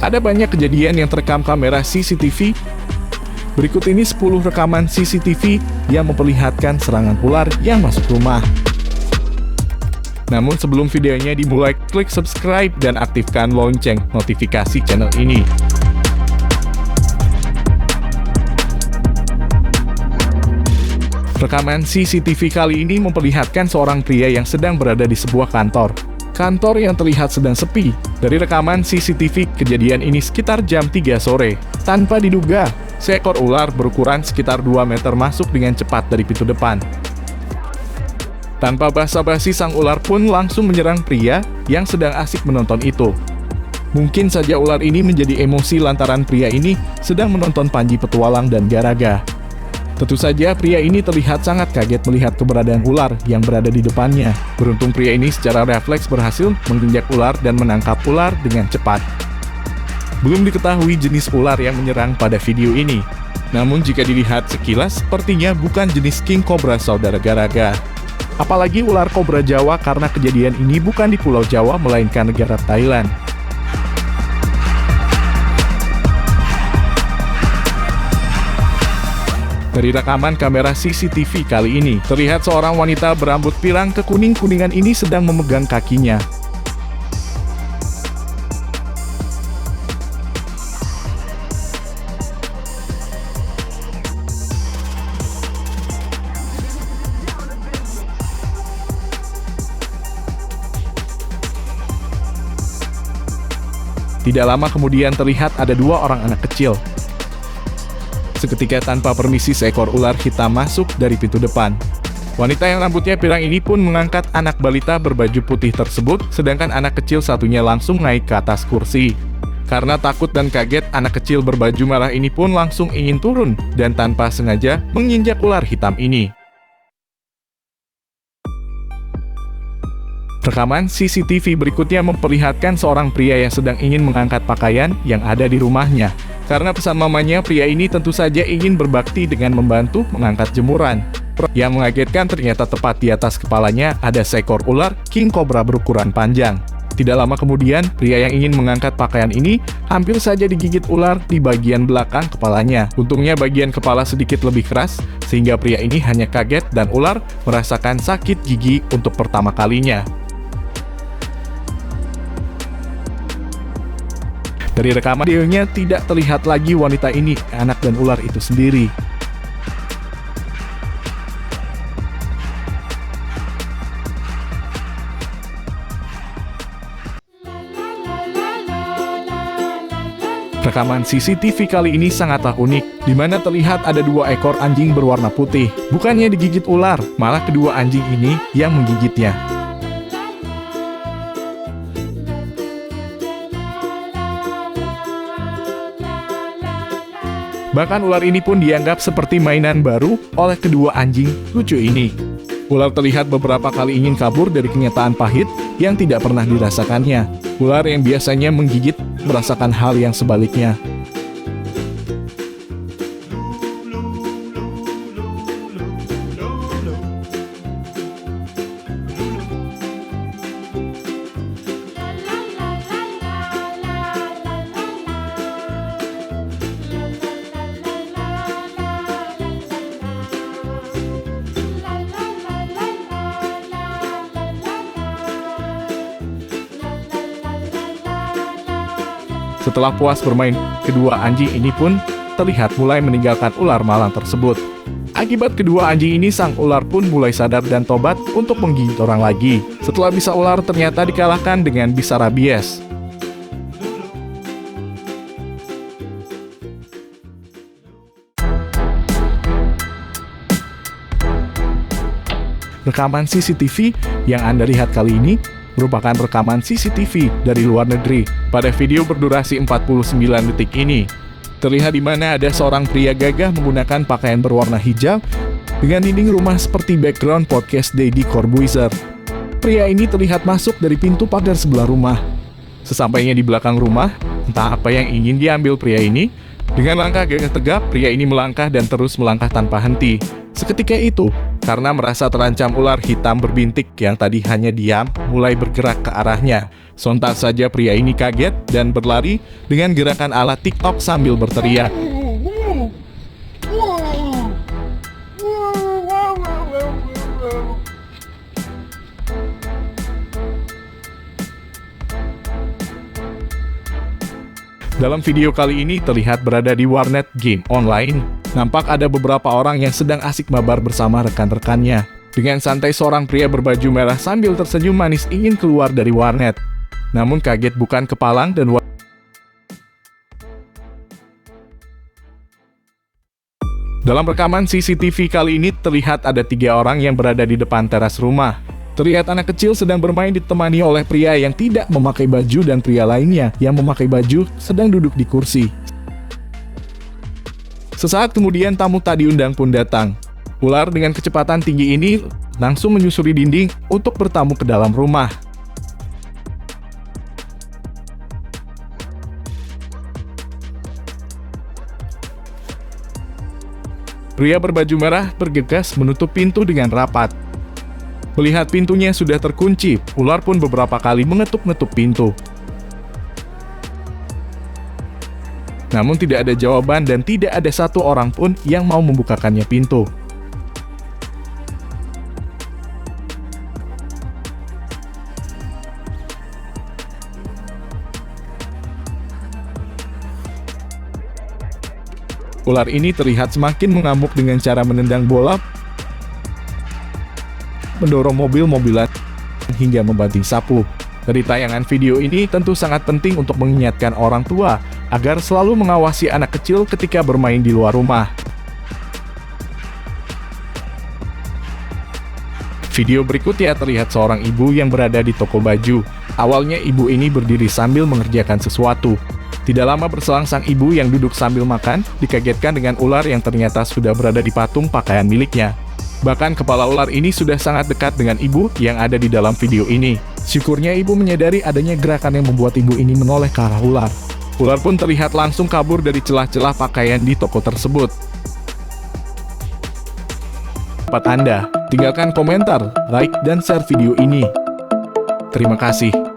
Ada banyak kejadian yang terekam kamera CCTV. Berikut ini 10 rekaman CCTV yang memperlihatkan serangan ular yang masuk rumah. Namun sebelum videonya dimulai, klik subscribe dan aktifkan lonceng notifikasi channel ini. Rekaman CCTV kali ini memperlihatkan seorang pria yang sedang berada di sebuah kantor. Kantor yang terlihat sedang sepi. Dari rekaman CCTV, kejadian ini sekitar jam 3 sore. Tanpa diduga, seekor ular berukuran sekitar 2 meter masuk dengan cepat dari pintu depan. Tanpa basa-basi, sang ular pun langsung menyerang pria yang sedang asik menonton itu. Mungkin saja ular ini menjadi emosi lantaran pria ini sedang menonton Panji Petualang dan Garaga. Tentu saja pria ini terlihat sangat kaget melihat keberadaan ular yang berada di depannya. Beruntung pria ini secara refleks berhasil menginjak ular dan menangkap ular dengan cepat. Belum diketahui jenis ular yang menyerang pada video ini. Namun jika dilihat sekilas, sepertinya bukan jenis king cobra saudara Garaga. Apalagi ular kobra Jawa, karena kejadian ini bukan di Pulau Jawa melainkan negara Thailand. Dari rekaman kamera CCTV kali ini, terlihat seorang wanita berambut pirang kekuning-kuningan ini sedang memegang kakinya. Tidak lama kemudian terlihat ada 2 orang anak kecil. Seketika tanpa permisi seekor ular hitam masuk dari pintu depan. Wanita yang rambutnya pirang ini pun mengangkat anak balita berbaju putih tersebut, sedangkan anak kecil satunya langsung naik ke atas kursi. Karena takut dan kaget, anak kecil berbaju merah ini pun langsung ingin turun dan tanpa sengaja menginjak ular hitam ini. Rekaman CCTV berikutnya memperlihatkan seorang pria yang sedang ingin mengangkat pakaian yang ada di rumahnya. Karena pesan mamanya, pria ini tentu saja ingin berbakti dengan membantu mengangkat jemuran. Yang mengagetkan, ternyata tepat di atas kepalanya ada seekor ular king cobra berukuran panjang. Tidak lama kemudian, pria yang ingin mengangkat pakaian ini hampir saja digigit ular di bagian belakang kepalanya. Untungnya bagian kepala sedikit lebih keras, sehingga pria ini hanya kaget dan ular merasakan sakit gigi untuk pertama kalinya. Dari rekaman videonya tidak terlihat lagi wanita ini, anak dan ular itu sendiri. Rekaman CCTV kali ini sangatlah unik, di mana terlihat ada 2 ekor anjing berwarna putih. Bukannya digigit ular, malah kedua anjing ini yang menggigitnya. Bahkan ular ini pun dianggap seperti mainan baru oleh kedua anjing lucu ini. Ular terlihat beberapa kali ingin kabur dari kenyataan pahit yang tidak pernah dirasakannya. Ular yang biasanya menggigit merasakan hal yang sebaliknya. Setelah puas bermain, kedua anjing ini pun terlihat mulai meninggalkan ular malang tersebut. Akibat kedua anjing ini, sang ular pun mulai sadar dan tobat untuk menggigit orang lagi. Setelah bisa ular ternyata dikalahkan dengan bisa rabies. Rekaman CCTV yang Anda lihat kali ini merupakan rekaman CCTV dari luar negeri. Pada video berdurasi 49 detik ini, terlihat di mana ada seorang pria gagah menggunakan pakaian berwarna hijau dengan dinding rumah seperti background podcast Deddy Corbuzier. Pria ini terlihat masuk dari pintu pagar sebelah rumah. Sesampainya di belakang rumah, entah apa yang ingin diambil pria ini. Dengan langkah gagah tegap, pria ini melangkah dan terus melangkah tanpa henti. Seketika itu, Karena merasa terancam ular hitam berbintik yang tadi hanya diam, mulai bergerak ke arahnya. Sontak saja pria ini kaget dan berlari dengan gerakan ala TikTok sambil berteriak. Dalam video kali ini terlihat berada di warnet game online. Nampak ada beberapa orang yang sedang asik mabar bersama rekan-rekannya. Dengan santai seorang pria berbaju merah sambil tersenyum manis ingin keluar dari warnet. Namun kaget bukan kepalang dan dalam rekaman CCTV kali ini terlihat ada 3 orang yang berada di depan teras rumah. Terlihat anak kecil sedang bermain ditemani oleh pria yang tidak memakai baju dan pria lainnya yang memakai baju sedang duduk di kursi. Sesaat kemudian tamu tak diundang pun datang. Ular dengan kecepatan tinggi ini langsung menyusuri dinding untuk bertamu ke dalam rumah. Pria berbaju merah bergegas menutup pintu dengan rapat. Melihat pintunya sudah terkunci, ular pun beberapa kali mengetuk-ngetuk pintu. Namun tidak ada jawaban dan tidak ada satu orang pun yang mau membukakannya pintu. Ular ini terlihat semakin mengamuk dengan cara menendang bola, mendorong mobil-mobilan, hingga membanting sapu. Dari tayangan video ini tentu sangat penting untuk mengingatkan orang tua agar selalu mengawasi anak kecil ketika bermain di luar rumah. Video berikutnya terlihat seorang ibu yang berada di toko baju. Awalnya ibu ini berdiri sambil mengerjakan sesuatu. Tidak lama berselang sang ibu yang duduk sambil makan dikagetkan dengan ular yang ternyata sudah berada di patung pakaian miliknya. Bahkan kepala ular ini sudah sangat dekat dengan ibu yang ada di dalam video ini. Syukurnya ibu menyadari adanya gerakan yang membuat ibu ini menoleh ke arah ular. Ular pun terlihat langsung kabur dari celah-celah pakaian di toko tersebut. Pendapat Anda? Tinggalkan komentar, like, dan share video ini. Terima kasih.